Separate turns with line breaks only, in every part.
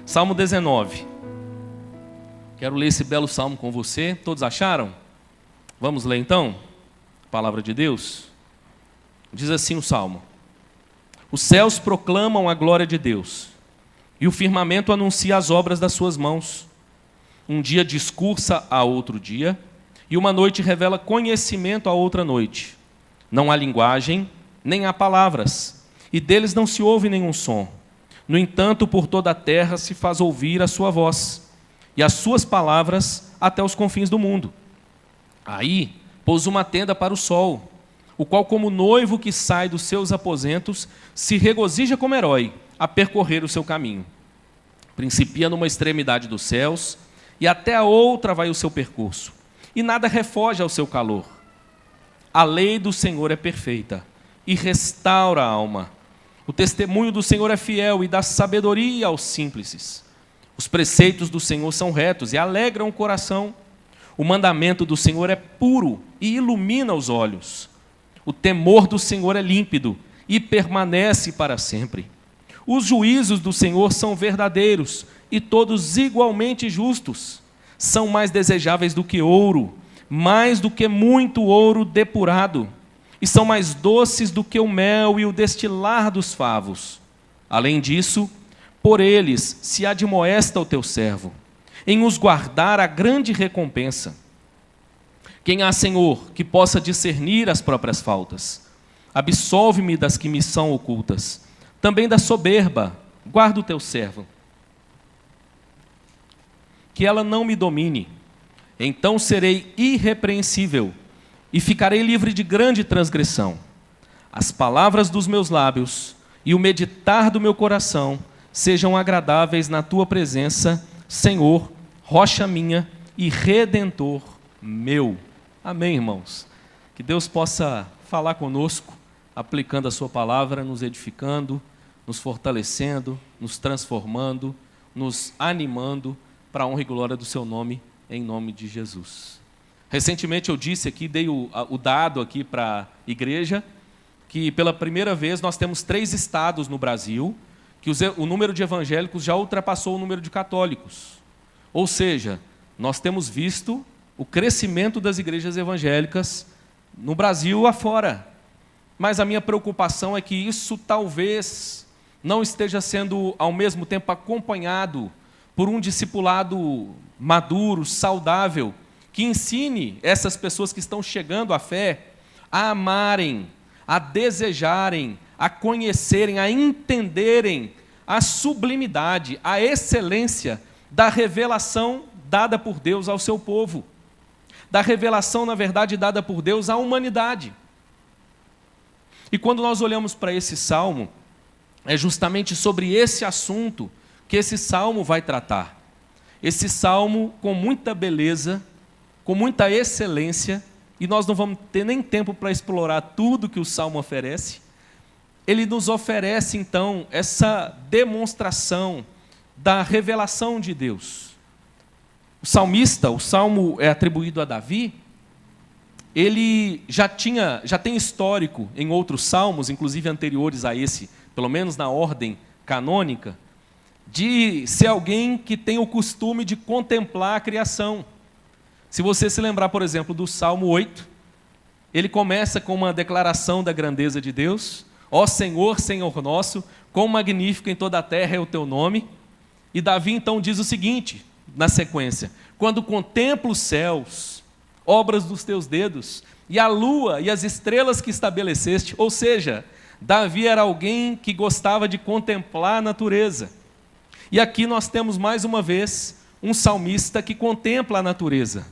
Salmo 19. Quero ler esse belo salmo com você. Todos acharam? Vamos ler então? A palavra de Deus. Diz assim o salmo: os céus proclamam a glória de Deus, e o firmamento anuncia as obras das suas mãos. Um dia discursa a outro dia, e uma noite revela conhecimento a outra noite. Não há linguagem, nem há palavras, e deles não se ouve nenhum som. No entanto, por toda a terra se faz ouvir a sua voz, e as suas palavras até os confins do mundo. Aí pôs uma tenda para o sol, o qual, como noivo que sai dos seus aposentos, se regozija como herói a percorrer o seu caminho. Principia numa extremidade dos céus, e até a outra vai o seu percurso, e nada refoge ao seu calor. A lei do Senhor é perfeita, e restaura a alma. O testemunho do Senhor é fiel, e dá sabedoria aos simples. Os preceitos do Senhor são retos, e alegram o coração. O mandamento do Senhor é puro, e ilumina os olhos. O temor do Senhor é límpido, e permanece para sempre. Os juízos do Senhor são verdadeiros, e todos igualmente justos. São mais desejáveis do que ouro, mais do que muito ouro depurado, e são mais doces do que o mel e o destilar dos favos. Além disso, por eles se admoesta o teu servo, em os guardar a grande recompensa. Quem há, Senhor, que possa discernir as próprias faltas? Absolve-me das que me são ocultas. Também da soberba, guarda o teu servo. Que ela não me domine. Então serei irrepreensível e ficarei livre de grande transgressão. As palavras dos meus lábios e o meditar do meu coração sejam agradáveis na tua presença, Senhor, rocha minha e redentor meu. Amém, irmãos? Que Deus possa falar conosco, aplicando a sua palavra, nos edificando, nos fortalecendo, nos transformando, nos animando para a honra e glória do seu nome, em nome de Jesus. Recentemente eu disse aqui, dei o dado aqui para a igreja, que pela primeira vez nós temos 3 estados no Brasil, que o número de evangélicos já ultrapassou o número de católicos. Ou seja, nós temos visto o crescimento das igrejas evangélicas no Brasil afora. Mas a minha preocupação é que isso talvez não esteja sendo ao mesmo tempo acompanhado por um discipulado maduro, saudável, que ensine essas pessoas que estão chegando à fé a amarem, a desejarem, a conhecerem, a entenderem a sublimidade, a excelência da revelação dada por Deus ao seu povo, da revelação, na verdade, dada por Deus à humanidade. E quando nós olhamos para esse salmo, é justamente sobre esse assunto que esse salmo vai tratar. Esse salmo com muita beleza, com muita excelência, e nós não vamos ter nem tempo para explorar tudo que o salmo oferece. Ele nos oferece, então, essa demonstração da revelação de Deus. O salmista, o salmo é atribuído a Davi, ele já tem histórico em outros salmos, inclusive anteriores a esse, pelo menos na ordem canônica, de ser alguém que tem o costume de contemplar a criação. Se você se lembrar, por exemplo, do Salmo 8, ele começa com uma declaração da grandeza de Deus. Ó Senhor, Senhor nosso, quão magnífico em toda a terra é o teu nome. E Davi então diz o seguinte, na sequência: quando contemplo os céus, obras dos teus dedos, e a lua e as estrelas que estabeleceste. Ou seja, Davi era alguém que gostava de contemplar a natureza. E aqui nós temos mais uma vez um salmista que contempla a natureza.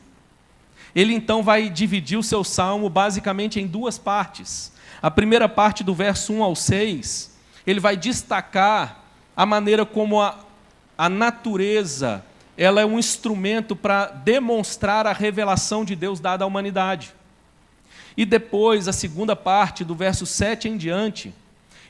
Ele então vai dividir o seu salmo basicamente em 2 partes. A primeira parte, do verso 1 ao 6, ele vai destacar a maneira como a natureza ela é um instrumento para demonstrar a revelação de Deus dada à humanidade. E depois, a segunda parte, do verso 7 em diante,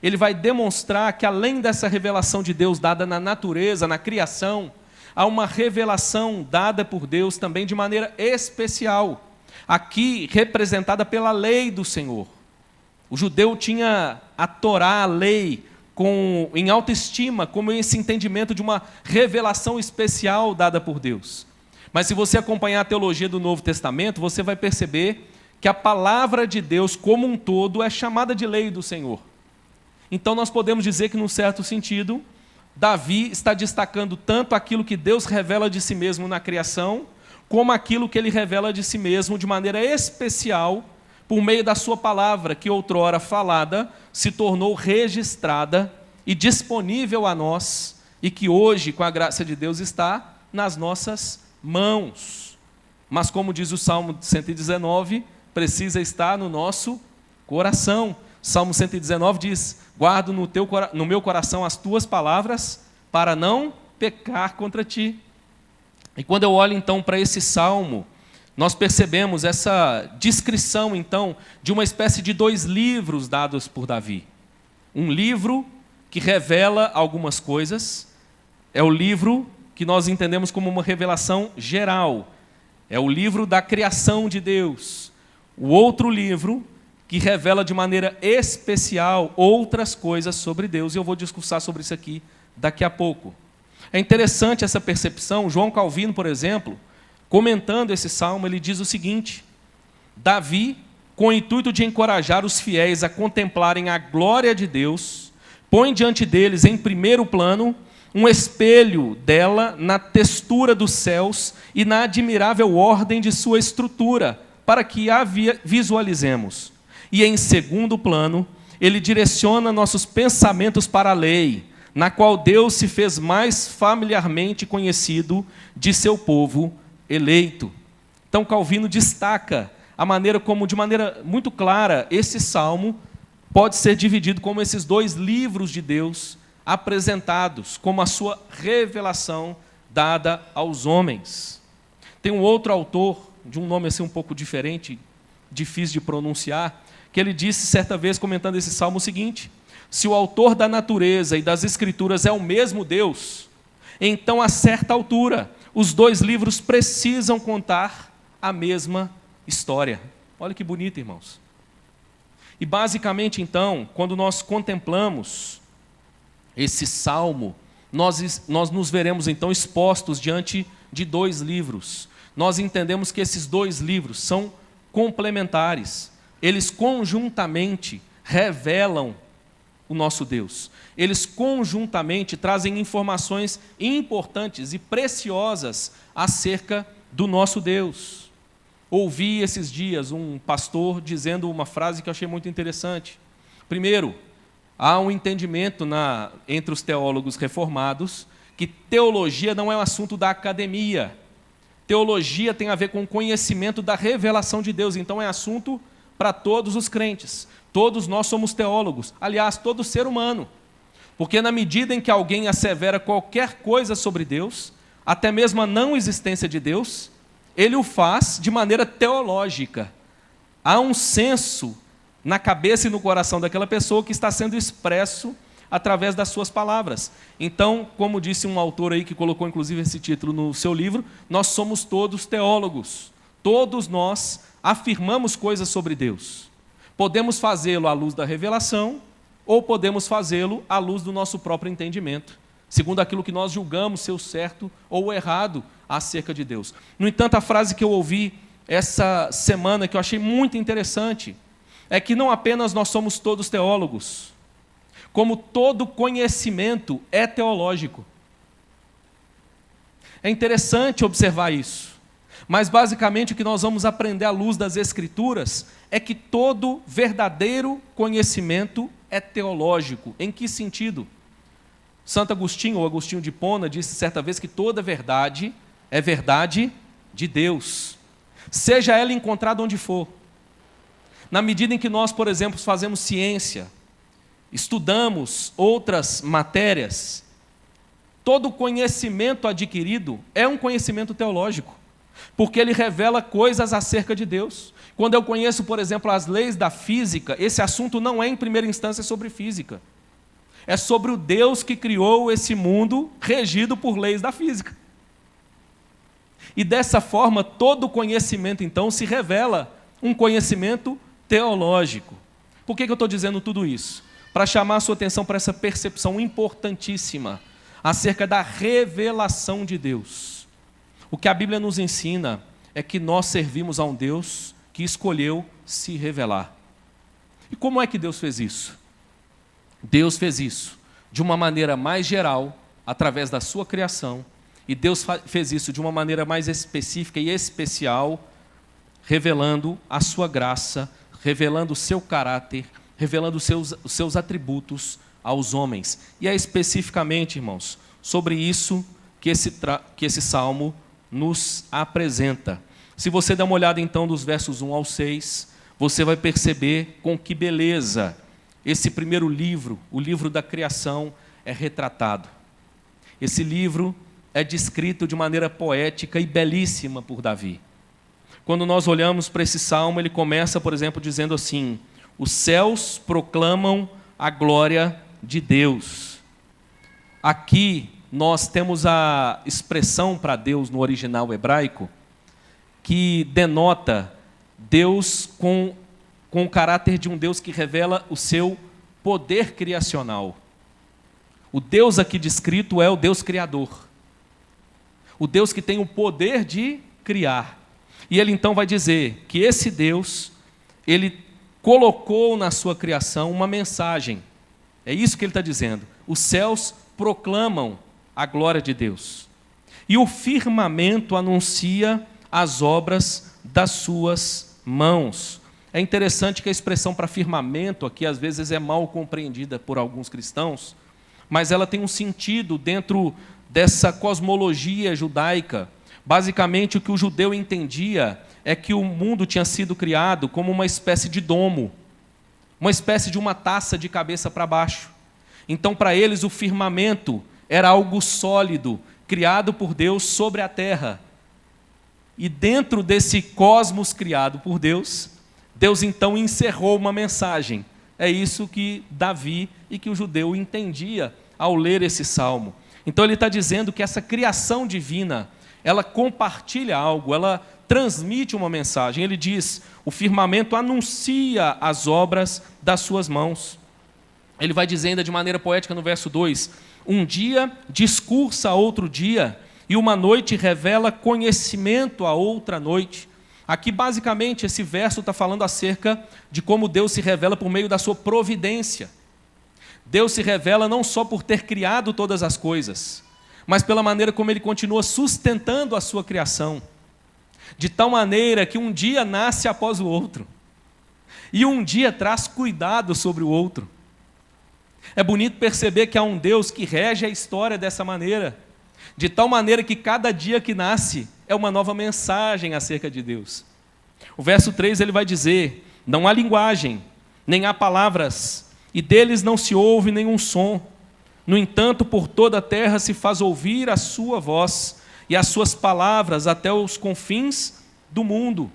ele vai demonstrar que além dessa revelação de Deus dada na natureza, na criação, há uma revelação dada por Deus também de maneira especial, aqui representada pela lei do Senhor. O judeu tinha a Torá, a lei, em autoestima, como esse entendimento de uma revelação especial dada por Deus. Mas se você acompanhar a teologia do Novo Testamento, você vai perceber que a palavra de Deus como um todo é chamada de lei do Senhor. Então nós podemos dizer que, num certo sentido, Davi está destacando tanto aquilo que Deus revela de si mesmo na criação, como aquilo que ele revela de si mesmo de maneira especial, por meio da sua palavra, que outrora falada, se tornou registrada e disponível a nós, e que hoje, com a graça de Deus, está nas nossas mãos. Mas, como diz o Salmo 119, precisa estar no nosso coração. Salmo 119 diz: guardo no meu coração as tuas palavras, para não pecar contra ti. E quando eu olho então para esse salmo, nós percebemos essa descrição então de uma espécie de 2 livros dados por Davi. Um livro que revela algumas coisas, é o livro que nós entendemos como uma revelação geral, é o livro da criação de Deus. O outro livro que revela de maneira especial outras coisas sobre Deus, e eu vou discursar sobre isso aqui daqui a pouco. É interessante essa percepção. João Calvino, por exemplo, comentando esse salmo, ele diz o seguinte: Davi, com o intuito de encorajar os fiéis a contemplarem a glória de Deus, põe diante deles, em primeiro plano, um espelho dela na textura dos céus e na admirável ordem de sua estrutura, para que a visualizemos. E, em segundo plano, ele direciona nossos pensamentos para a lei, na qual Deus se fez mais familiarmente conhecido de seu povo eleito. Então, Calvino destaca a maneira como, de maneira muito clara, esse salmo pode ser dividido como esses 2 livros de Deus apresentados, como a sua revelação dada aos homens. Tem um outro autor, de um nome assim um pouco diferente, difícil de pronunciar, que ele disse certa vez, comentando esse salmo, o seguinte: se o autor da natureza e das escrituras é o mesmo Deus, então, a certa altura, os 2 livros precisam contar a mesma história. Olha que bonito, irmãos. E basicamente, então, quando nós contemplamos esse salmo, nós nos veremos então expostos diante de 2 livros. Nós entendemos que esses 2 livros são complementares. Eles conjuntamente revelam o nosso Deus. Eles conjuntamente trazem informações importantes e preciosas acerca do nosso Deus. Ouvi esses dias um pastor dizendo uma frase que eu achei muito interessante. Primeiro, há um entendimento entre os teólogos reformados que teologia não é um assunto da academia. Teologia tem a ver com o conhecimento da revelação de Deus, então é assunto para todos os crentes. Todos nós somos teólogos, aliás, todo ser humano. Porque na medida em que alguém assevera qualquer coisa sobre Deus, até mesmo a não existência de Deus, ele o faz de maneira teológica. Há um senso na cabeça e no coração daquela pessoa que está sendo expresso através das suas palavras. Então, como disse um autor aí que colocou inclusive esse título no seu livro, nós somos todos teólogos. Todos nós afirmamos coisas sobre Deus. Podemos fazê-lo à luz da revelação, ou podemos fazê-lo à luz do nosso próprio entendimento, segundo aquilo que nós julgamos ser o certo ou o errado acerca de Deus. No entanto, a frase que eu ouvi essa semana, que eu achei muito interessante, é que não apenas nós somos todos teólogos, como todo conhecimento é teológico. É interessante observar isso. Mas, basicamente, o que nós vamos aprender à luz das Escrituras é que todo verdadeiro conhecimento é teológico. Em que sentido? Santo Agostinho, ou Agostinho de Hipona, disse certa vez que toda verdade é verdade de Deus, seja ela encontrada onde for. Na medida em que nós, por exemplo, fazemos ciência, estudamos outras matérias, todo conhecimento adquirido é um conhecimento teológico, porque ele revela coisas acerca de Deus. Quando eu conheço, por exemplo, as leis da física, esse assunto não é, em primeira instância, sobre física. É sobre o Deus que criou esse mundo regido por leis da física. E dessa forma, todo conhecimento, então, se revela um conhecimento teológico. Por que eu estou dizendo tudo isso? para chamar a sua atenção para essa percepção importantíssima acerca da revelação de Deus. O que a Bíblia nos ensina é que nós servimos a um Deus que escolheu se revelar. E como é que Deus fez isso? Deus fez isso de uma maneira mais geral, através da sua criação, e Deus fez isso de uma maneira mais específica e especial, revelando a sua graça, revelando o seu caráter, revelando os seus atributos aos homens. E é especificamente, irmãos, sobre isso que esse salmo nos apresenta. Se você der uma olhada então dos versos 1 ao 6, você vai perceber com que beleza esse primeiro livro, o livro da criação, é retratado. Esse livro é descrito de maneira poética e belíssima por Davi. Quando nós olhamos para esse salmo, ele começa, por exemplo, dizendo assim: os céus proclamam a glória de Deus. Aqui nós temos a expressão para Deus no original hebraico, que denota Deus com o caráter de um Deus que revela o seu poder criacional. O Deus aqui descrito é o Deus criador. O Deus que tem o poder de criar. E ele então vai dizer que esse Deus, ele colocou na sua criação uma mensagem. É isso que ele está dizendo. Os céus proclamam a glória de Deus. E o firmamento anuncia as obras das suas mãos. É interessante que a expressão para firmamento aqui às vezes é mal compreendida por alguns cristãos, mas ela tem um sentido dentro dessa cosmologia judaica. Basicamente, o que o judeu entendia é que o mundo tinha sido criado como uma espécie de domo, uma espécie de uma taça de cabeça para baixo. Então, para eles, o firmamento era algo sólido, criado por Deus sobre a terra. E dentro desse cosmos criado por Deus, Deus então encerrou uma mensagem. É isso que Davi e que o judeu entendia ao ler esse salmo. Então ele está dizendo que essa criação divina, ela compartilha algo, ela transmite uma mensagem. Ele diz: o firmamento anuncia as obras das suas mãos. Ele vai dizer ainda de maneira poética no verso 2: um dia discursa a outro dia, e uma noite revela conhecimento a outra noite. Aqui, basicamente, esse verso está falando acerca de como Deus se revela por meio da sua providência. Deus se revela não só por ter criado todas as coisas, mas pela maneira como Ele continua sustentando a sua criação, de tal maneira que um dia nasce após o outro, e um dia traz cuidado sobre o outro. É bonito perceber que há um Deus que rege a história dessa maneira, de tal maneira que cada dia que nasce é uma nova mensagem acerca de Deus. O verso 3 ele vai dizer: não há linguagem, nem há palavras, e deles não se ouve nenhum som. No entanto, por toda a terra se faz ouvir a sua voz, e as suas palavras até os confins do mundo.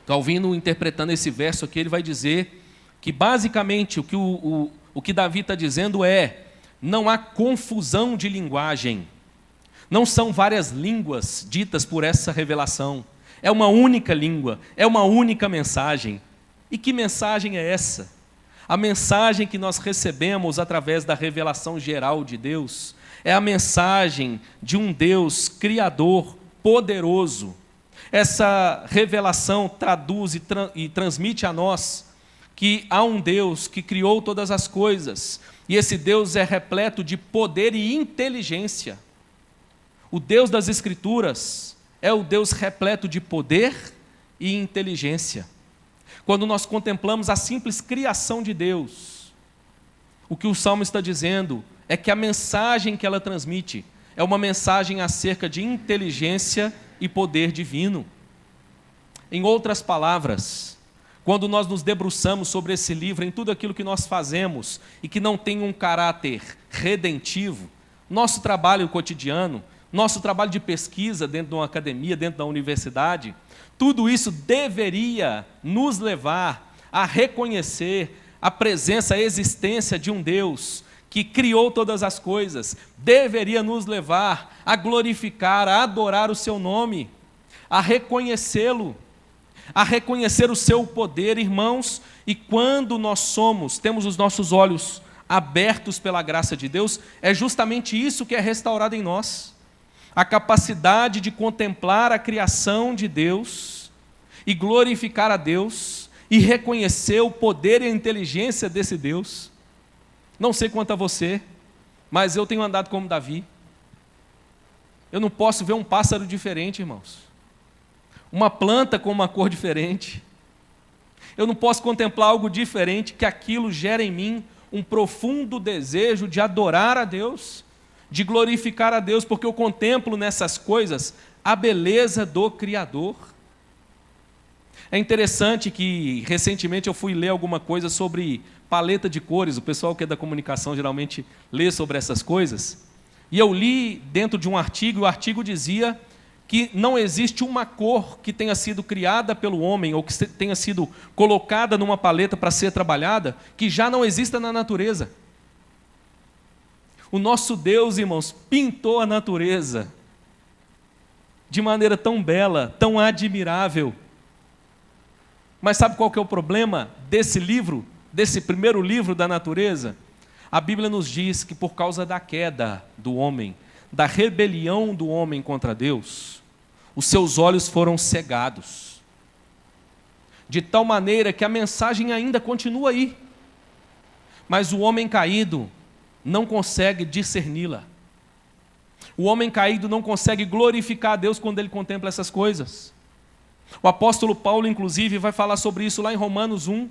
Calvino, interpretando esse verso aqui, ele vai dizer que basicamente o que Davi está dizendo é: não há confusão de linguagem. Não são várias línguas ditas por essa revelação. É uma única língua, é uma única mensagem. E que mensagem é essa? A mensagem que nós recebemos através da revelação geral de Deus é a mensagem de um Deus criador, poderoso. Essa revelação traduz e transmite a nós que há um Deus que criou todas as coisas, e esse Deus é repleto de poder e inteligência. O Deus das Escrituras é o Deus repleto de poder e inteligência. Quando nós contemplamos a simples criação de Deus, o que o Salmo está dizendo é que a mensagem que ela transmite é uma mensagem acerca de inteligência e poder divino. Em outras palavras, quando nós nos debruçamos sobre esse livro, em tudo aquilo que nós fazemos e que não tem um caráter redentivo, nosso trabalho cotidiano, nosso trabalho de pesquisa dentro de uma academia, dentro da universidade, tudo isso deveria nos levar a reconhecer a presença, a existência de um Deus que criou todas as coisas, deveria nos levar a glorificar, a adorar o seu nome, a reconhecê-lo. a reconhecer o seu poder, irmãos, e quando temos os nossos olhos abertos pela graça de Deus, é justamente isso que é restaurado em nós. A capacidade de contemplar a criação de Deus e glorificar a Deus e reconhecer o poder e a inteligência desse Deus. Não sei quanto a você, mas eu tenho andado como Davi. Eu não posso ver um pássaro diferente, irmãos. Uma planta com uma cor diferente. Eu não posso contemplar algo diferente, que aquilo gera em mim um profundo desejo de adorar a Deus, de glorificar a Deus, porque eu contemplo nessas coisas a beleza do Criador. É interessante que recentemente eu fui ler alguma coisa sobre paleta de cores. O pessoal que é da comunicação geralmente lê sobre essas coisas. E eu li dentro de um artigo, e o artigo dizia que não existe uma cor que tenha sido criada pelo homem, ou que tenha sido colocada numa paleta para ser trabalhada, que já não exista na natureza. O nosso Deus, irmãos, pintou a natureza de maneira tão bela, tão admirável. Mas sabe qual que é o problema desse livro, desse primeiro livro da natureza? A Bíblia nos diz que por causa da queda do homem, da rebelião do homem contra Deus, os seus olhos foram cegados. De tal maneira que a mensagem ainda continua aí, mas o homem caído não consegue discerni-la. O homem caído não consegue glorificar a Deus quando ele contempla essas coisas. O apóstolo Paulo, inclusive, vai falar sobre isso lá em Romanos 1.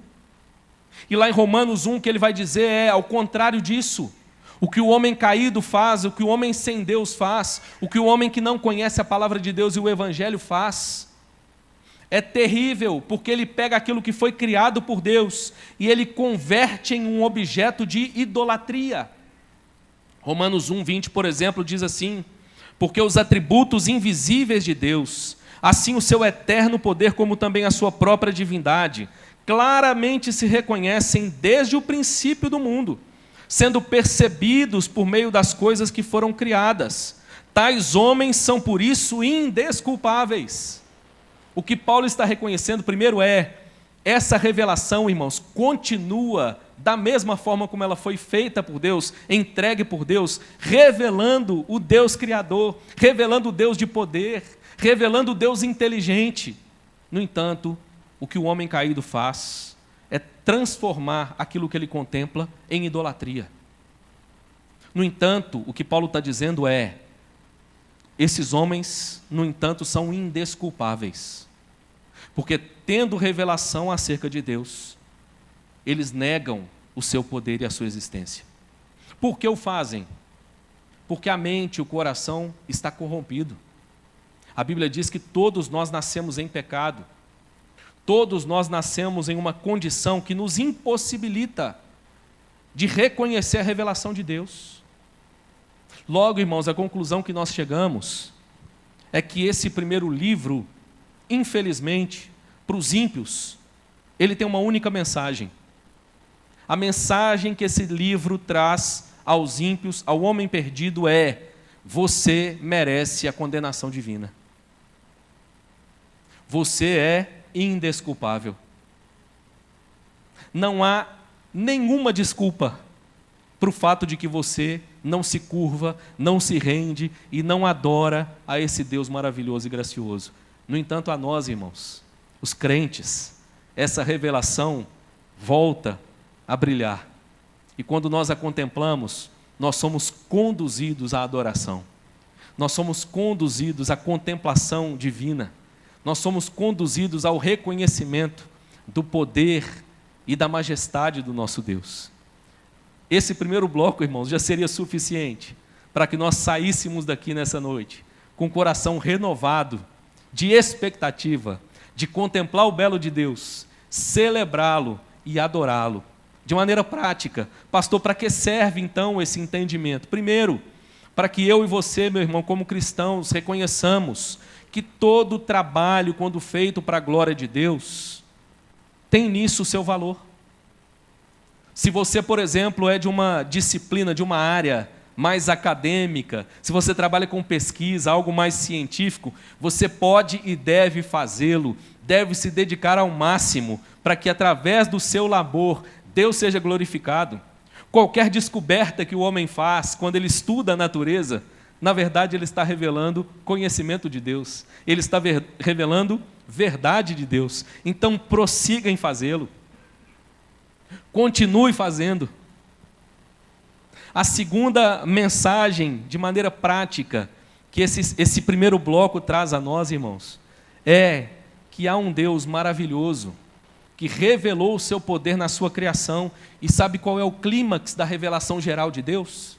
E lá em Romanos 1, o que ele vai dizer é ao contrário disso. O que o homem caído faz, o que o homem sem Deus faz, o que o homem que não conhece a palavra de Deus e o Evangelho faz, é terrível, porque ele pega aquilo que foi criado por Deus e ele converte em um objeto de idolatria. Romanos 1:20, por exemplo, diz assim: porque os atributos invisíveis de Deus, assim o seu eterno poder como também a sua própria divindade, claramente se reconhecem desde o princípio do mundo, sendo percebidos por meio das coisas que foram criadas. Tais homens são por isso indesculpáveis. O que Paulo está reconhecendo primeiro é, essa revelação, irmãos, continua da mesma forma como ela foi feita por Deus, entregue por Deus, revelando o Deus Criador, revelando o Deus de poder, revelando o Deus inteligente. No entanto, o que o homem caído faz é transformar aquilo que ele contempla em idolatria. No entanto, o que Paulo está dizendo é, esses homens, no entanto, são indesculpáveis, porque tendo revelação acerca de Deus, eles negam o seu poder e a sua existência. Por que o fazem? Porque a mente e o coração está corrompido. A Bíblia diz que todos nós nascemos em pecado. Todos nós nascemos em uma condição que nos impossibilita de reconhecer a revelação de Deus. Logo, irmãos, a conclusão que nós chegamos é que esse primeiro livro, infelizmente, para os ímpios, ele tem uma única mensagem. A mensagem que esse livro traz aos ímpios, ao homem perdido é: você merece a condenação divina. Você é indesculpável. Não há nenhuma desculpa para o fato de que você não se curva, não se rende e não adora a esse Deus maravilhoso e gracioso. No entanto, a nós, irmãos, os crentes, essa revelação volta a brilhar. E quando nós a contemplamos, nós somos conduzidos à adoração. Nós somos conduzidos à contemplação divina. Nós somos conduzidos ao reconhecimento do poder e da majestade do nosso Deus. Esse primeiro bloco, irmãos, já seria suficiente para que nós saíssemos daqui nessa noite com o coração renovado, de expectativa, de contemplar o belo de Deus, celebrá-lo e adorá-lo. De maneira prática, pastor, para que serve então esse entendimento? Primeiro, para que eu e você, meu irmão, como cristãos, reconheçamos que todo trabalho, quando feito para a glória de Deus, tem nisso o seu valor. Se você, por exemplo, é de uma disciplina, de uma área mais acadêmica, se você trabalha com pesquisa, algo mais científico, você pode e deve fazê-lo deve se dedicar ao máximo para que, através do seu labor, Deus seja glorificado. Qualquer descoberta que o homem faz quando ele estuda a natureza, na verdade ele está revelando conhecimento de Deus, ele está revelando verdade de Deus. Então prossiga em fazê-lo, continue fazendo. A segunda mensagem, de maneira prática, que esse primeiro bloco traz a nós, irmãos, é que há um Deus maravilhoso, que revelou o seu poder na sua criação. E sabe qual é o clímax da revelação geral de Deus?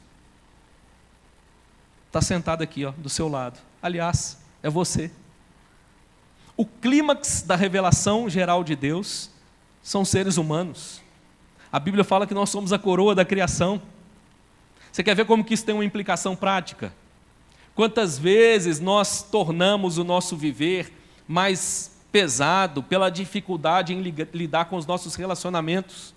Está sentado aqui, ó, do seu lado. Aliás, é você. O clímax da revelação geral de Deus são seres humanos. A Bíblia fala que nós somos a coroa da criação. Você quer ver como que isso tem uma implicação prática? Quantas vezes nós tornamos o nosso viver mais pesado pela dificuldade em lidar com os nossos relacionamentos.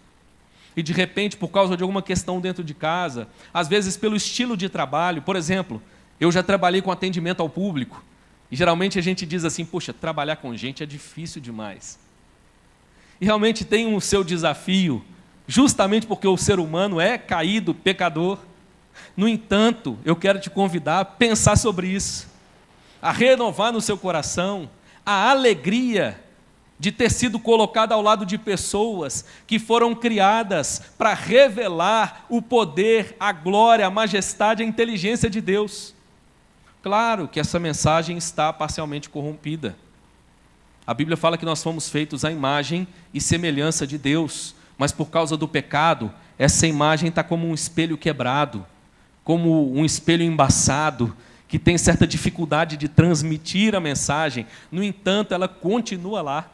E de repente, por causa de alguma questão dentro de casa, às vezes pelo estilo de trabalho. Por exemplo, eu já trabalhei com atendimento ao público, e geralmente a gente diz assim, poxa, trabalhar com gente é difícil demais. E realmente tem o seu desafio, justamente porque o ser humano é caído, pecador. No entanto, eu quero te convidar a pensar sobre isso, a renovar no seu coração a alegria de ter sido colocado ao lado de pessoas que foram criadas para revelar o poder, a glória, a majestade, a inteligência de Deus. Claro que essa mensagem está parcialmente corrompida. A Bíblia fala que nós fomos feitos à imagem e semelhança de Deus, mas por causa do pecado, essa imagem está como um espelho quebrado, como um espelho embaçado, que tem certa dificuldade de transmitir a mensagem. No entanto, ela continua lá.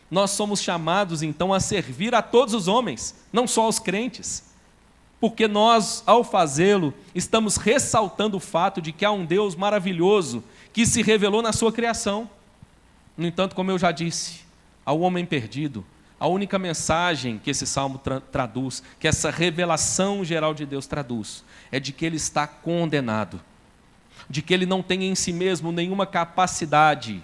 Nós somos chamados, então, a servir a todos os homens, não só aos crentes. Porque nós, ao fazê-lo, estamos ressaltando o fato de que há um Deus maravilhoso que se revelou na sua criação. No entanto, como eu já disse, ao homem perdido, a única mensagem que esse salmo traduz, que essa revelação geral de Deus traduz, é de que ele está condenado, de que ele não tem em si mesmo nenhuma capacidade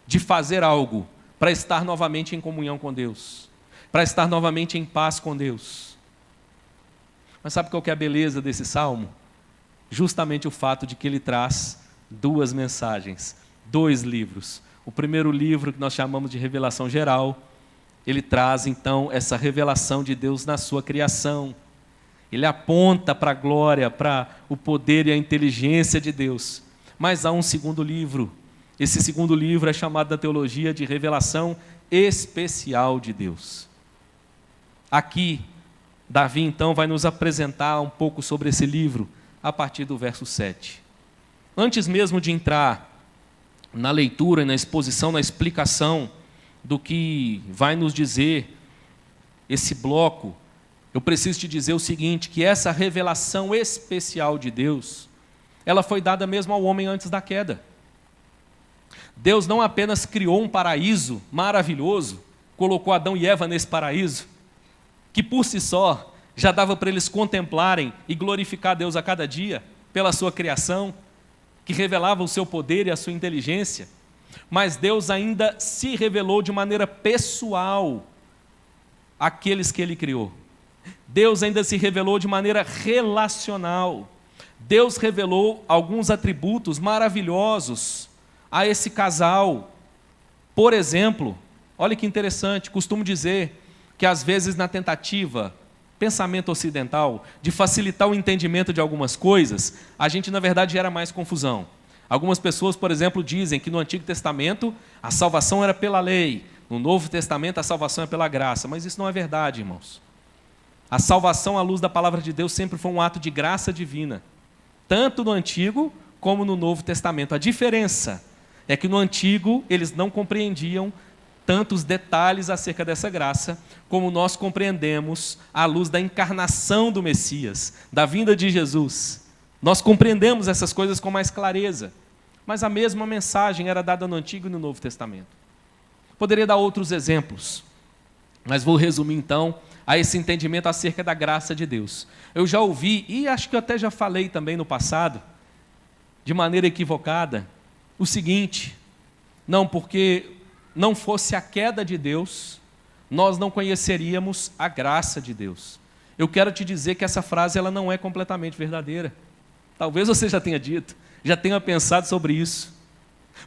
de fazer algo para estar novamente em comunhão com Deus, para estar novamente em paz com Deus. Mas sabe qual que é a beleza desse salmo? Justamente o fato de que ele traz duas mensagens, dois livros. O primeiro livro, que nós chamamos de revelação geral, ele traz então essa revelação de Deus na sua criação. Ele aponta para a glória, para o poder e a inteligência de Deus. Mas há um segundo livro. Esse segundo livro é chamado na teologia de revelação especial de Deus. Aqui, Davi então vai nos apresentar um pouco sobre esse livro, a partir do verso 7. Antes mesmo de entrar na leitura, na exposição, na explicação do que vai nos dizer esse bloco, eu preciso te dizer o seguinte, que essa revelação especial de Deus, ela foi dada mesmo ao homem antes da queda. Deus não apenas criou um paraíso maravilhoso, colocou Adão e Eva nesse paraíso, que por si só já dava para eles contemplarem e glorificar Deus a cada dia, pela sua criação, que revelava o seu poder e a sua inteligência, mas Deus ainda se revelou de maneira pessoal àqueles que Ele criou. Deus ainda se revelou de maneira relacional. Deus revelou alguns atributos maravilhosos a esse casal. Por exemplo, olha que interessante, costumo dizer que às vezes na tentativa, pensamento ocidental, de facilitar o entendimento de algumas coisas, a gente na verdade gera mais confusão. Algumas pessoas, por exemplo, dizem que no Antigo Testamento a salvação era pela lei, no Novo Testamento a salvação é pela graça, mas isso não é verdade, irmãos. A salvação à luz da palavra de Deus sempre foi um ato de graça divina, tanto no Antigo como no Novo Testamento. A diferença é que no Antigo eles não compreendiam tantos detalhes acerca dessa graça, como nós compreendemos à luz da encarnação do Messias, da vinda de Jesus. Nós compreendemos essas coisas com mais clareza, mas a mesma mensagem era dada no Antigo e no Novo Testamento. Poderia dar outros exemplos, mas vou resumir então a esse entendimento acerca da graça de Deus. Eu já ouvi, e acho que eu até já falei também no passado, de maneira equivocada, o seguinte: não, porque não fosse a queda de Deus, nós não conheceríamos a graça de Deus. Eu quero te dizer que essa frase ela não é completamente verdadeira. Talvez você já tenha dito, já tenha pensado sobre isso.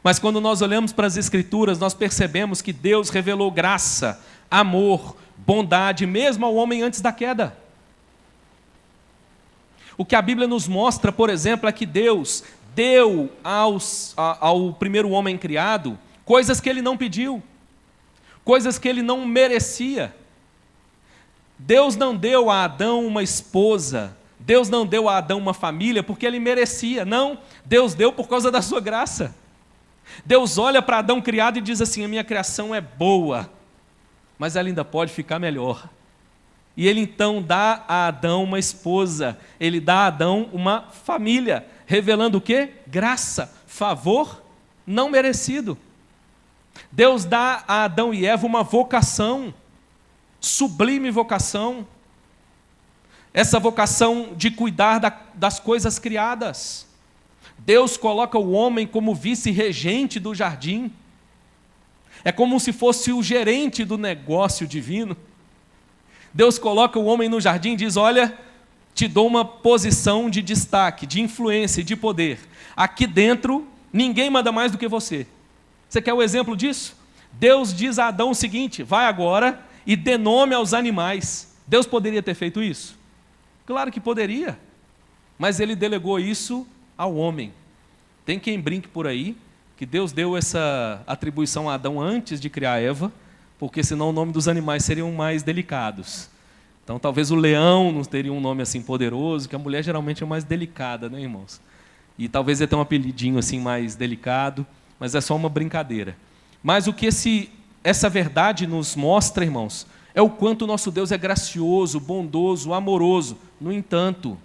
Mas quando nós olhamos para as Escrituras, nós percebemos que Deus revelou graça, amor, bondade, mesmo ao homem antes da queda. O que a Bíblia nos mostra, por exemplo, é que Deus deu ao primeiro homem criado coisas que ele não pediu, coisas que ele não merecia. Deus não deu a Adão uma esposa, Deus não deu a Adão uma família porque ele merecia, não, Deus deu por causa da sua graça. Deus olha para Adão criado e diz assim: a minha criação é boa, mas ela ainda pode ficar melhor. E ele então dá a Adão uma esposa, ele dá a Adão uma família, revelando o quê? Graça, favor não merecido. Deus dá a Adão e Eva uma vocação, sublime vocação, essa vocação de cuidar das coisas criadas. Deus coloca o homem como vice-regente do jardim, é como se fosse o gerente do negócio divino. Deus coloca o homem no jardim e diz: olha, te dou uma posição de destaque, de influência e de poder. Aqui dentro, ninguém manda mais do que você. Você quer o exemplo disso? Deus diz a Adão o seguinte: vai agora e dê nome aos animais. Deus poderia ter feito isso? Claro que poderia, mas ele delegou isso ao homem. Tem quem brinque por aí que Deus deu essa atribuição a Adão antes de criar Eva, porque senão o nome dos animais seriam mais delicados. Então talvez o leão não teria um nome assim poderoso, que a mulher geralmente é mais delicada, né, irmãos? E talvez ele tenha um apelidinho assim mais delicado, mas é só uma brincadeira. Mas o que essa verdade nos mostra, irmãos, é o quanto o nosso Deus é gracioso, bondoso, amoroso. No entanto,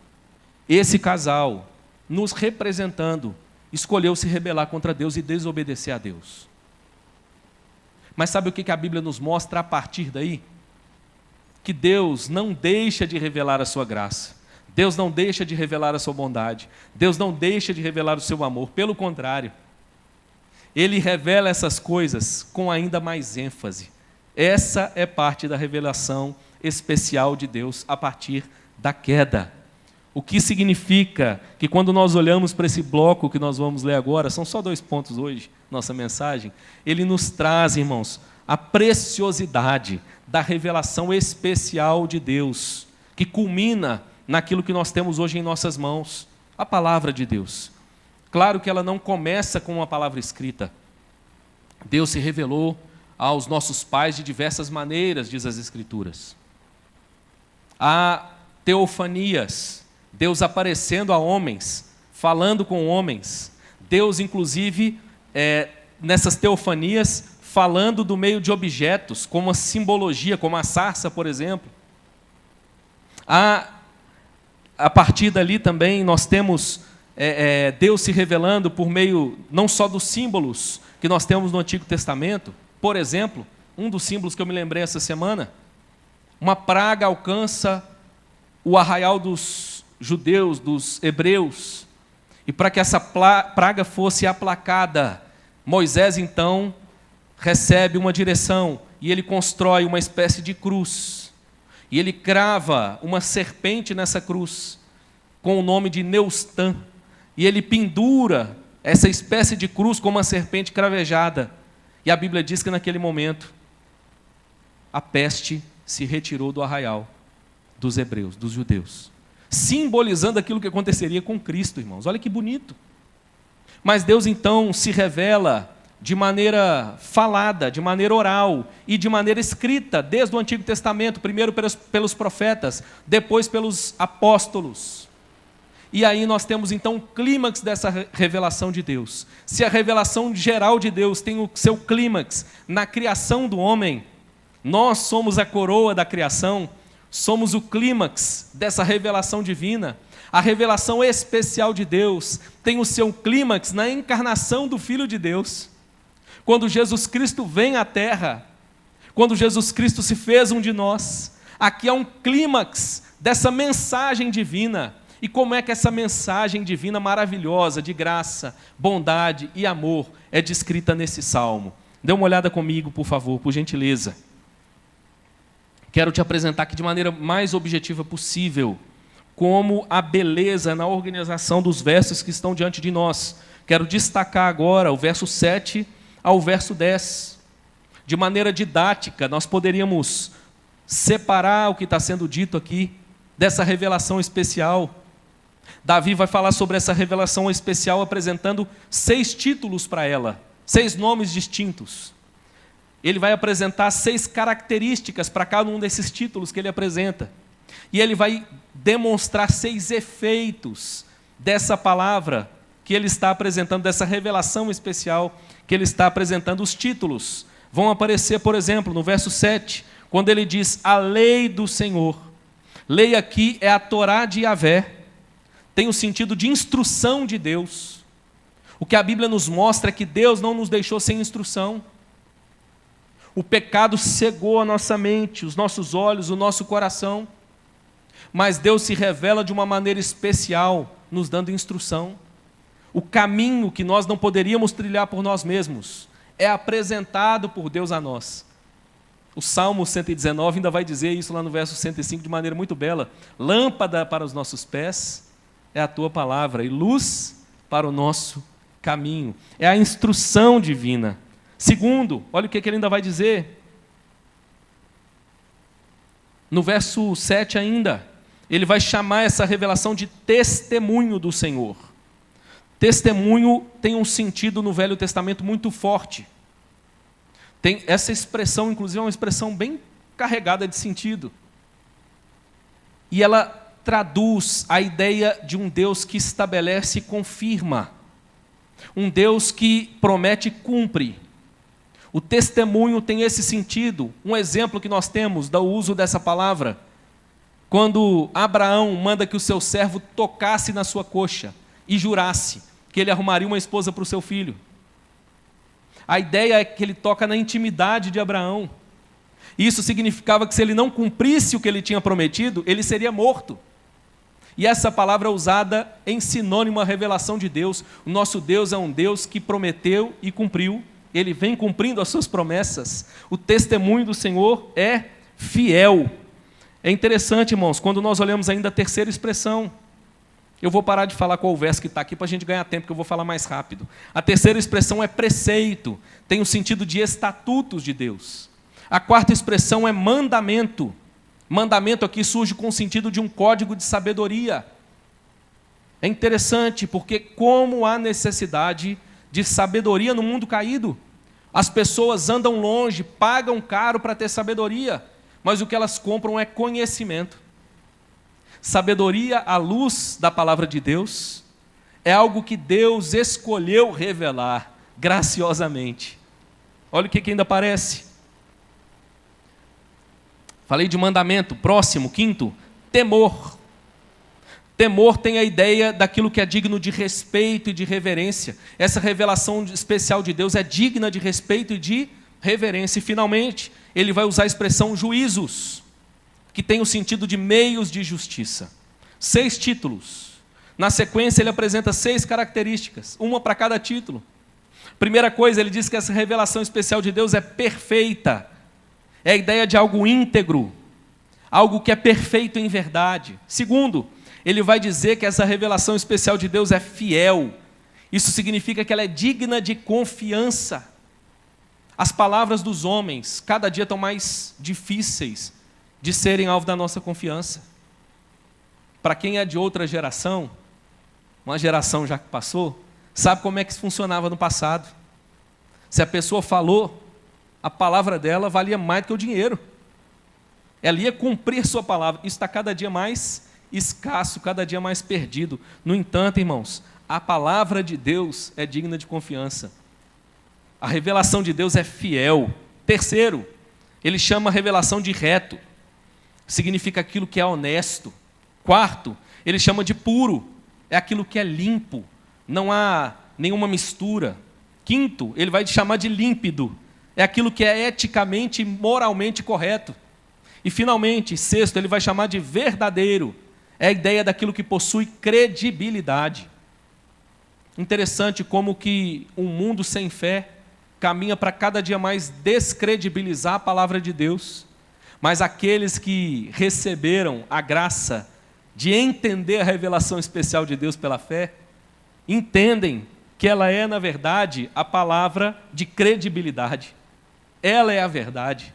esse casal, nos representando, escolheu se rebelar contra Deus e desobedecer a Deus. Mas sabe o que a Bíblia nos mostra a partir daí? Que Deus não deixa de revelar a sua graça, Deus não deixa de revelar a sua bondade, Deus não deixa de revelar o seu amor, pelo contrário, Ele revela essas coisas com ainda mais ênfase. Essa é parte da revelação especial de Deus a partir da queda. O que significa que quando nós olhamos para esse bloco que nós vamos ler agora, são só 2 pontos hoje, nossa mensagem, ele nos traz, irmãos, a preciosidade da revelação especial de Deus, que culmina naquilo que nós temos hoje em nossas mãos, a palavra de Deus. Claro que ela não começa com uma palavra escrita. Deus se revelou aos nossos pais de diversas maneiras, diz as Escrituras. Há teofanias, Deus aparecendo a homens, falando com homens. Deus, inclusive, nessas teofanias, falando do meio de objetos, como a simbologia, como a sarça, por exemplo. A partir dali também nós temos Deus se revelando por meio não só dos símbolos que nós temos no Antigo Testamento. Por exemplo, um dos símbolos que eu me lembrei essa semana, uma praga alcança o arraial dos judeus, dos hebreus, e para que essa praga fosse aplacada, Moisés então recebe uma direção, e ele constrói uma espécie de cruz, e ele crava uma serpente nessa cruz, com o nome de Neustã, e ele pendura essa espécie de cruz com uma serpente cravejada, e a Bíblia diz que naquele momento, a peste se retirou do arraial dos hebreus, dos judeus, simbolizando aquilo que aconteceria com Cristo, irmãos. Olha que bonito. Mas Deus então se revela de maneira falada, de maneira oral e de maneira escrita, desde o Antigo Testamento, primeiro pelos profetas, depois pelos apóstolos. E aí nós temos então o clímax dessa revelação de Deus. Se a revelação geral de Deus tem o seu clímax na criação do homem, nós somos a coroa da criação, somos o clímax dessa revelação divina. A revelação especial de Deus tem o seu clímax na encarnação do Filho de Deus. Quando Jesus Cristo vem à Terra, quando Jesus Cristo se fez um de nós, aqui há um clímax dessa mensagem divina. E como é que essa mensagem divina maravilhosa, de graça, bondade e amor, é descrita nesse salmo? Dê uma olhada comigo, por favor, por gentileza. Quero te apresentar aqui de maneira mais objetiva possível como a beleza na organização dos versos que estão diante de nós. Quero destacar agora o verso 7 ao verso 10. De maneira didática, nós poderíamos separar o que está sendo dito aqui dessa revelação especial. Davi vai falar sobre essa revelação especial apresentando 6 títulos para ela, 6 nomes distintos. Ele vai apresentar 6 características para cada um desses títulos que ele apresenta. E ele vai demonstrar 6 efeitos dessa palavra que ele está apresentando, dessa revelação especial que ele está apresentando. Os títulos vão aparecer, por exemplo, no verso 7, quando ele diz a lei do Senhor. Lei aqui é a Torá de Yahvé, tem o sentido de instrução de Deus. O que a Bíblia nos mostra é que Deus não nos deixou sem instrução. O pecado cegou a nossa mente, os nossos olhos, o nosso coração. Mas Deus se revela de uma maneira especial, nos dando instrução. O caminho que nós não poderíamos trilhar por nós mesmos é apresentado por Deus a nós. O Salmo 119 ainda vai dizer isso lá no verso 105 de maneira muito bela. Lâmpada para os nossos pés é a tua palavra e luz para o nosso caminho. É a instrução divina. Segundo, olha o que ele ainda vai dizer. No verso 7 ainda, ele vai chamar essa revelação de testemunho do Senhor. Testemunho tem um sentido no Velho Testamento muito forte. Tem essa expressão, inclusive, é uma expressão bem carregada de sentido. E ela traduz a ideia de um Deus que estabelece e confirma. Um Deus que promete e cumpre. O testemunho tem esse sentido. Um exemplo que nós temos do uso dessa palavra, quando Abraão manda que o seu servo tocasse na sua coxa e jurasse que ele arrumaria uma esposa para o seu filho. A ideia é que ele toca na intimidade de Abraão. Isso significava que se ele não cumprisse o que ele tinha prometido, ele seria morto. E essa palavra é usada em sinônimo à revelação de Deus. O nosso Deus é um Deus que prometeu e cumpriu. Ele vem cumprindo as suas promessas. O testemunho do Senhor é fiel. É interessante, irmãos, quando nós olhamos ainda a terceira expressão. Eu vou parar de falar qual o verso que está aqui para a gente ganhar tempo, que eu vou falar mais rápido. A terceira expressão é preceito, tem o sentido de estatutos de Deus. A quarta expressão é mandamento. Mandamento aqui surge com o sentido de um código de sabedoria. É interessante, porque como há necessidade de sabedoria no mundo caído. As pessoas andam longe, pagam caro para ter sabedoria, mas o que elas compram é conhecimento. Sabedoria à luz da palavra de Deus é algo que Deus escolheu revelar graciosamente. Olha o que ainda aparece. Falei de mandamento. Próximo, quinto, temor. Temor tem a ideia daquilo que é digno de respeito e de reverência. Essa revelação especial de Deus é digna de respeito e de reverência. E, finalmente, ele vai usar a expressão juízos, que tem o sentido de meios de justiça. 6 títulos. Na sequência, ele apresenta 6 características, uma para cada título. Primeira coisa, ele diz que essa revelação especial de Deus é perfeita. É a ideia de algo íntegro, algo que é perfeito em verdade. Segundo, ele vai dizer que essa revelação especial de Deus é fiel. Isso significa que ela é digna de confiança. As palavras dos homens, cada dia estão mais difíceis de serem alvo da nossa confiança. Para quem é de outra geração, uma geração já que passou, sabe como é que isso funcionava no passado. Se a pessoa falou, a palavra dela valia mais do que o dinheiro. Ela ia cumprir sua palavra. Isso está cada dia mais escasso, cada dia mais perdido. No entanto, irmãos, a palavra de Deus é digna de confiança. A revelação de Deus é fiel. Terceiro, ele chama a revelação de reto. Significa aquilo que é honesto. Quarto, ele chama de puro. É aquilo que é limpo. Não há nenhuma mistura. Quinto, ele vai chamar de límpido. É aquilo que é eticamente e moralmente correto. E, finalmente, sexto, ele vai chamar de verdadeiro. É a ideia daquilo que possui credibilidade. Interessante como que um mundo sem fé caminha para cada dia mais descredibilizar a palavra de Deus. Mas aqueles que receberam a graça de entender a revelação especial de Deus pela fé, entendem que ela é, na verdade, a palavra de credibilidade. Ela é a verdade.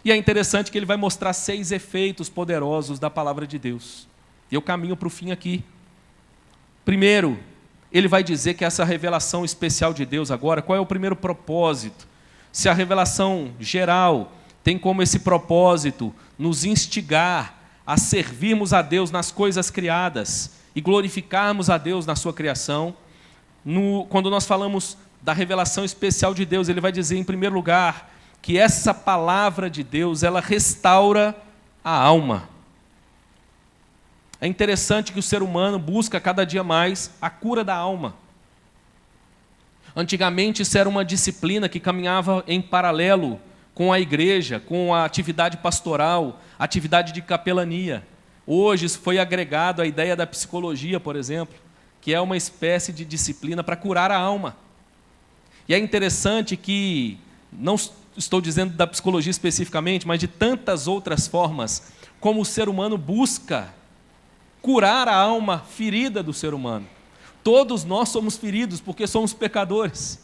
E é interessante que ele vai mostrar 6 efeitos poderosos da palavra de Deus. E eu caminho para o fim aqui. Primeiro, ele vai dizer que essa revelação especial de Deus agora, qual é o primeiro propósito? Se a revelação geral tem como esse propósito nos instigar a servirmos a Deus nas coisas criadas e glorificarmos a Deus na sua criação, quando nós falamos da revelação especial de Deus, ele vai dizer, em primeiro lugar, que essa palavra de Deus, ela restaura a alma. É interessante que o ser humano busca cada dia mais a cura da alma. Antigamente isso era uma disciplina que caminhava em paralelo com a igreja, com a atividade pastoral, atividade de capelania. Hoje isso foi agregado à ideia da psicologia, por exemplo, que é uma espécie de disciplina para curar a alma. E é interessante que, não estou dizendo da psicologia especificamente, mas de tantas outras formas, como o ser humano busca curar a alma ferida do ser humano. Todos nós somos feridos porque somos pecadores.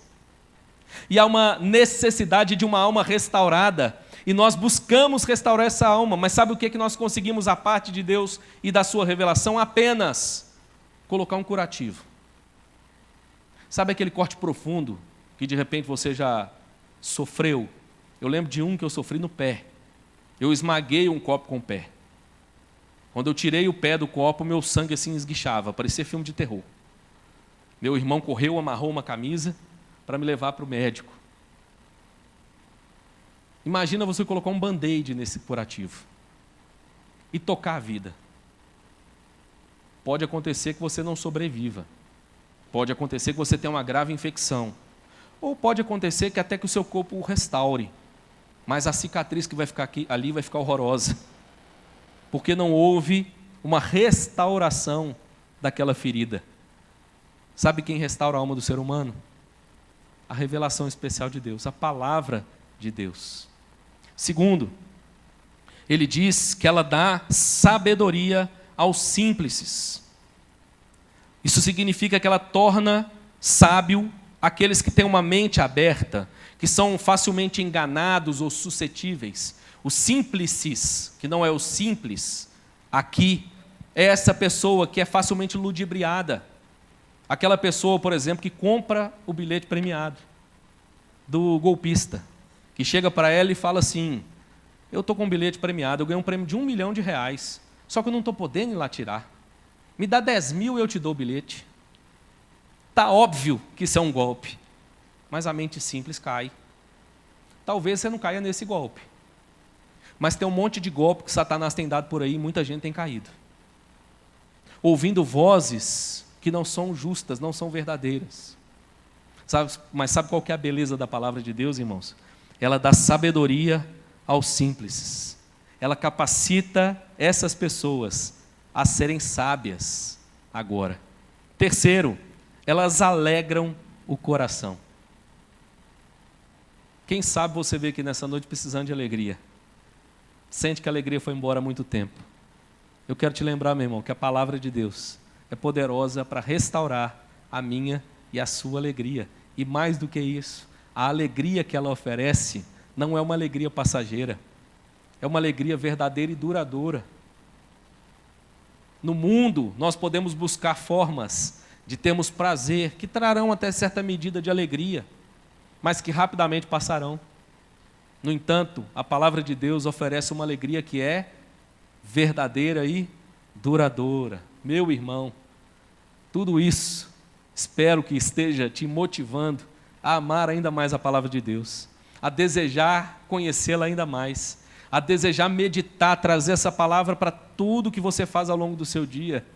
E há uma necessidade de uma alma restaurada. E nós buscamos restaurar essa alma. Mas sabe o que nós conseguimos a parte de Deus e da sua revelação? Apenas colocar um curativo. Sabe aquele corte profundo que de repente você já sofreu? Eu lembro de um que eu sofri no pé. Eu esmaguei um copo com o pé. Quando eu tirei o pé do copo, meu sangue assim esguichava, parecia filme de terror. Meu irmão correu, amarrou uma camisa para me levar para o médico. Imagina você colocar um band-aid nesse curativo e tocar a vida. Pode acontecer que você não sobreviva. Pode acontecer que você tenha uma grave infecção. Ou pode acontecer que até que o seu corpo o restaure. Mas a cicatriz que vai ficar ali vai ficar horrorosa. Porque não houve uma restauração daquela ferida. Sabe quem restaura a alma do ser humano? A revelação especial de Deus, a palavra de Deus. Segundo, ele diz que ela dá sabedoria aos simples. Isso significa que ela torna sábio aqueles que têm uma mente aberta, que são facilmente enganados ou suscetíveis. Os simplices, que não é o simples, aqui, é essa pessoa que é facilmente ludibriada. Aquela pessoa, por exemplo, que compra o bilhete premiado do golpista, que chega para ela e fala assim, eu estou com um bilhete premiado, eu ganhei um prêmio de R$1 milhão, só que eu não estou podendo ir lá tirar. Me dá 10 mil e eu te dou o bilhete. Está óbvio que isso é um golpe, mas a mente simples cai. Talvez você não caia nesse golpe, mas tem um monte de golpe que Satanás tem dado por aí e muita gente tem caído. Ouvindo vozes que não são justas, não são verdadeiras. Mas sabe qual que é a beleza da palavra de Deus, irmãos? Ela dá sabedoria aos simples. Ela capacita essas pessoas a serem sábias agora. Terceiro, elas alegram o coração. Quem sabe você veio aqui nessa noite precisando de alegria. Sente que a alegria foi embora há muito tempo. Eu quero te lembrar, meu irmão, que a palavra de Deus é poderosa para restaurar a minha e a sua alegria. E mais do que isso, a alegria que ela oferece não é uma alegria passageira, é uma alegria verdadeira e duradoura. No mundo, nós podemos buscar formas de termos prazer, que trarão até certa medida de alegria, mas que rapidamente passarão. No entanto, a palavra de Deus oferece uma alegria que é verdadeira e duradoura. Meu irmão, tudo isso, espero que esteja te motivando a amar ainda mais a palavra de Deus, a desejar conhecê-la ainda mais, a desejar meditar, trazer essa palavra para tudo que você faz ao longo do seu dia,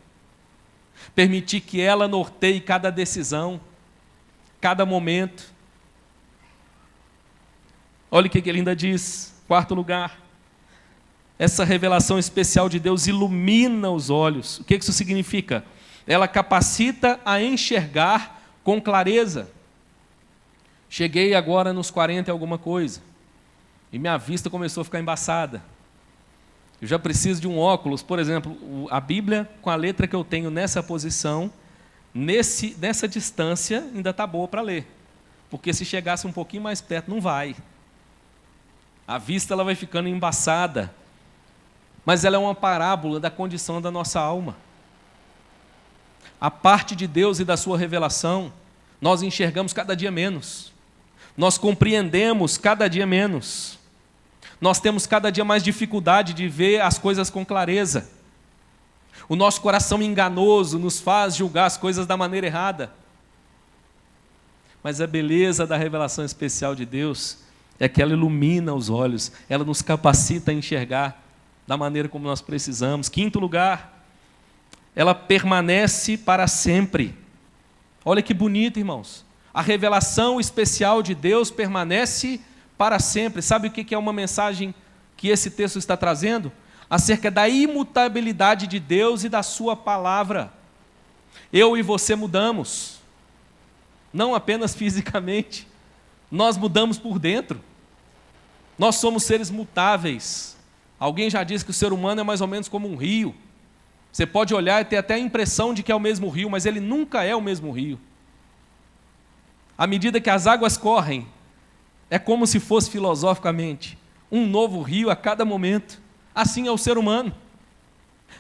permitir que ela norteie cada decisão, cada momento. Olha o que ele ainda diz, quarto lugar, essa revelação especial de Deus ilumina os olhos. O que isso significa? Ela capacita a enxergar com clareza. Cheguei agora nos 40 e alguma coisa, e minha vista começou a ficar embaçada. Eu já preciso de um óculos, por exemplo, a Bíblia, com a letra que eu tenho nessa posição, nessa distância, ainda está boa para ler. Porque se chegasse um pouquinho mais perto, não vai. A vista ela vai ficando embaçada. Mas ela é uma parábola da condição da nossa alma. A parte de Deus e da sua revelação, nós enxergamos cada dia menos. Nós compreendemos cada dia menos. Nós temos cada dia mais dificuldade de ver as coisas com clareza. O nosso coração enganoso nos faz julgar as coisas da maneira errada. Mas a beleza da revelação especial de Deus é que ela ilumina os olhos, ela nos capacita a enxergar da maneira como nós precisamos. Quinto lugar, ela permanece para sempre. Olha que bonito, irmãos. A revelação especial de Deus permanece para sempre. Sabe o que é uma mensagem que esse texto está trazendo? Acerca da imutabilidade de Deus e da sua palavra. Eu e você mudamos, não apenas fisicamente, nós mudamos por dentro. Nós somos seres mutáveis. Alguém já disse que o ser humano é mais ou menos como um rio. Você pode olhar e ter até a impressão de que é o mesmo rio, mas ele nunca é o mesmo rio. À medida que as águas correm, é como se fosse filosoficamente um novo rio a cada momento. Assim é o ser humano.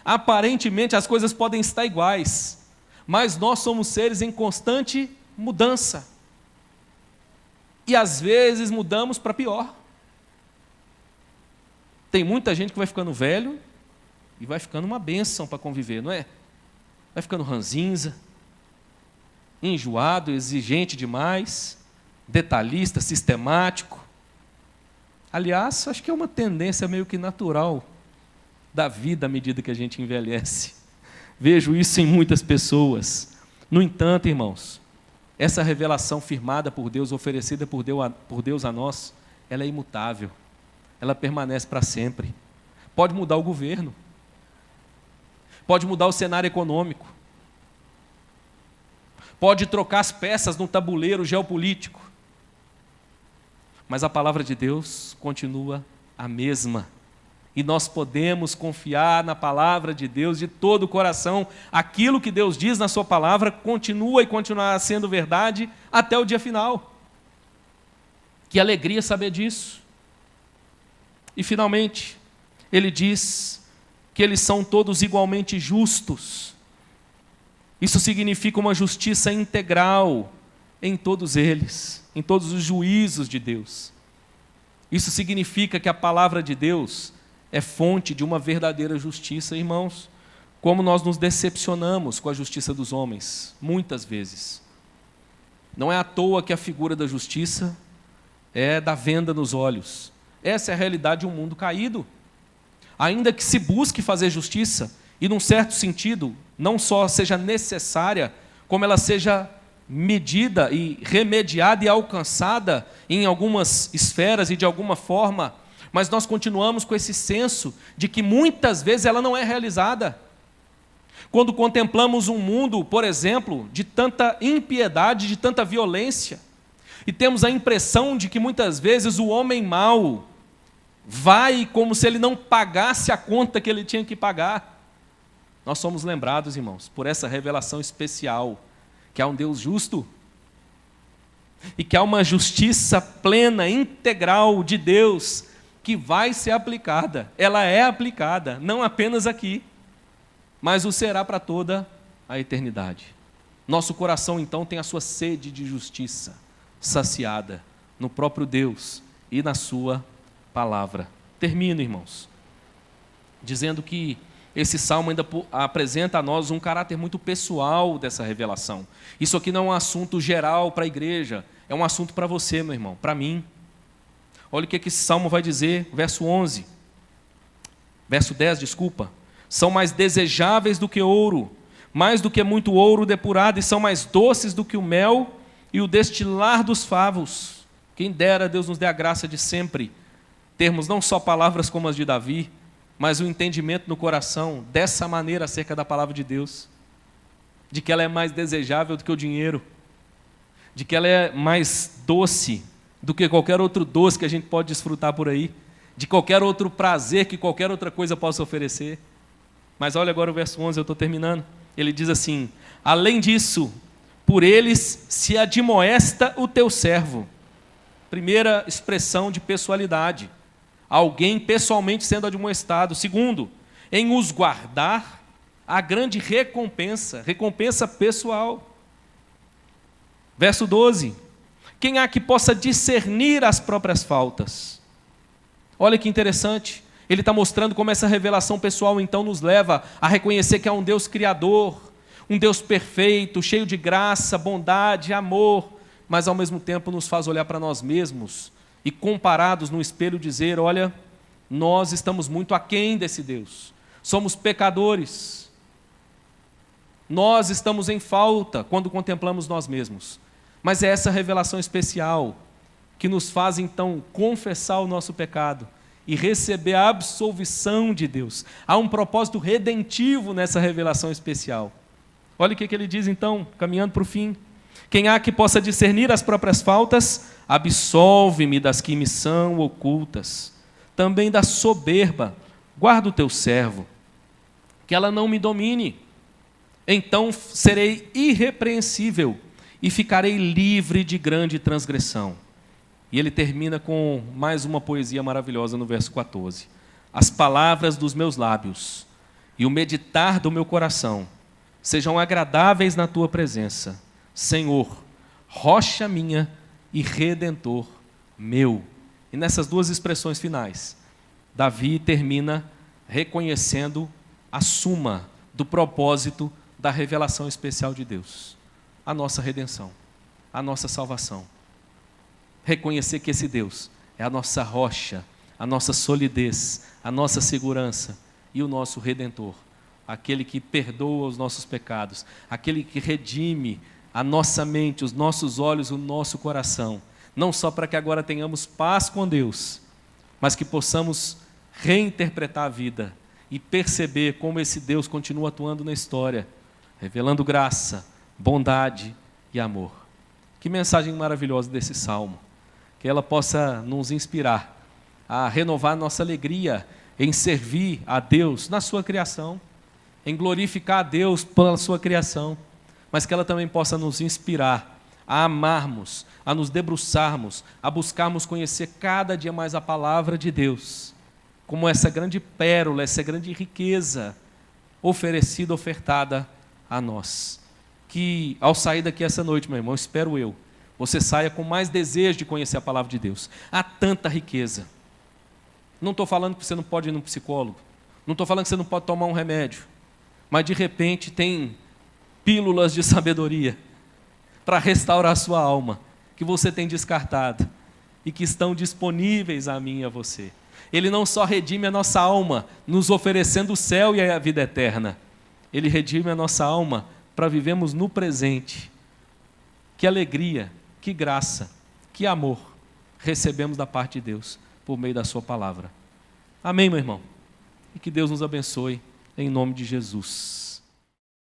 Aparentemente as coisas podem estar iguais, mas nós somos seres em constante mudança. E às vezes mudamos para pior. Tem muita gente que vai ficando velho e vai ficando uma bênção para conviver, não é? Vai ficando ranzinza, enjoado, exigente demais, detalhista, sistemático. Aliás, acho que é uma tendência meio que natural da vida à medida que a gente envelhece. Vejo isso em muitas pessoas. No entanto, irmãos, essa revelação firmada por Deus, oferecida por Deus a nós, ela é imutável. Ela permanece para sempre. Pode mudar o governo. Pode mudar o cenário econômico. Pode trocar as peças no tabuleiro geopolítico. Mas a palavra de Deus continua a mesma. E nós podemos confiar na palavra de Deus de todo o coração. Aquilo que Deus diz na sua palavra continua e continuará sendo verdade até o dia final. Que alegria saber disso. E finalmente, ele diz que eles são todos igualmente justos. Isso significa uma justiça integral em todos eles, em todos os juízos de Deus. Isso significa que a palavra de Deus é fonte de uma verdadeira justiça, irmãos. Como nós nos decepcionamos com a justiça dos homens, muitas vezes. Não é à toa que a figura da justiça é da venda nos olhos. Essa é a realidade de um mundo caído. Ainda que se busque fazer justiça, e num certo sentido, não só seja necessária, como ela seja medida e remediada e alcançada em algumas esferas e de alguma forma, mas nós continuamos com esse senso de que muitas vezes ela não é realizada. Quando contemplamos um mundo, por exemplo, de tanta impiedade, de tanta violência, e temos a impressão de que muitas vezes o homem mau vai como se ele não pagasse a conta que ele tinha que pagar. Nós somos lembrados, irmãos, por essa revelação especial, que há um Deus justo, e que há uma justiça plena, integral de Deus, que vai ser aplicada. Ela é aplicada, não apenas aqui, mas o será para toda a eternidade. Nosso coração, então, tem a sua sede de justiça saciada no próprio Deus e na sua palavra. Termino, irmãos, dizendo que esse salmo ainda apresenta a nós um caráter muito pessoal dessa revelação. Isso aqui não é um assunto geral para a igreja, é um assunto para você, meu irmão, para mim. Olha o que esse salmo vai dizer, verso 10, desculpa. São mais desejáveis do que ouro, mais do que muito ouro depurado, e são mais doces do que o mel e o destilar dos favos. Quem dera Deus nos dê a graça de sempre termos não só palavras como as de Davi, mas o entendimento no coração dessa maneira acerca da palavra de Deus, de que ela é mais desejável do que o dinheiro, de que ela é mais doce do que qualquer outro doce que a gente pode desfrutar por aí, de qualquer outro prazer que qualquer outra coisa possa oferecer. Mas olha agora o verso 11, eu estou terminando. Ele diz assim: além disso, por eles se admoesta o teu servo. Primeira expressão de pessoalidade. Alguém pessoalmente sendo admoestado. Segundo, em os guardar a grande recompensa, recompensa pessoal. Verso 12. Quem há que possa discernir as próprias faltas? Olha que interessante. Ele está mostrando como essa revelação pessoal então nos leva a reconhecer que há um Deus criador, um Deus perfeito, cheio de graça, bondade, amor, mas ao mesmo tempo nos faz olhar para nós mesmos e comparados no espelho dizer, olha, nós estamos muito aquém desse Deus, somos pecadores, nós estamos em falta quando contemplamos nós mesmos, mas é essa revelação especial que nos faz então confessar o nosso pecado e receber a absolvição de Deus. Há um propósito redentivo nessa revelação especial. Olha o que ele diz então, caminhando para o fim. Quem há que possa discernir as próprias faltas, absolve-me das que me são ocultas. Também da soberba, guarda o teu servo, que ela não me domine. Então serei irrepreensível e ficarei livre de grande transgressão. E ele termina com mais uma poesia maravilhosa no verso 14. As palavras dos meus lábios e o meditar do meu coração sejam agradáveis na tua presença, Senhor, rocha minha e redentor meu. E nessas duas expressões finais, Davi termina reconhecendo a suma do propósito da revelação especial de Deus, a nossa redenção, a nossa salvação. Reconhecer que esse Deus é a nossa rocha, a nossa solidez, a nossa segurança e o nosso Redentor, aquele que perdoa os nossos pecados, aquele que redime a nossa mente, os nossos olhos, o nosso coração, não só para que agora tenhamos paz com Deus, mas que possamos reinterpretar a vida e perceber como esse Deus continua atuando na história, revelando graça, bondade e amor. Que mensagem maravilhosa desse salmo. Que ela possa nos inspirar a renovar nossa alegria em servir a Deus na sua criação, em glorificar a Deus pela sua criação, mas que ela também possa nos inspirar a amarmos, a nos debruçarmos, a buscarmos conhecer cada dia mais a palavra de Deus, como essa grande pérola, essa grande riqueza oferecida, ofertada a nós. Que ao sair daqui essa noite, meu irmão, espero eu, você saia com mais desejo de conhecer a palavra de Deus. Há tanta riqueza. Não estou falando que você não pode ir num psicólogo. Não estou falando que você não pode tomar um remédio. Mas de repente tem pílulas de sabedoria para restaurar a sua alma, que você tem descartado e que estão disponíveis a mim e a você. Ele não só redime a nossa alma, nos oferecendo o céu e a vida eterna. Ele redime a nossa alma para vivermos no presente. Que alegria, que graça, que amor recebemos da parte de Deus por meio da sua palavra. Amém, meu irmão? E que Deus nos abençoe em nome de Jesus.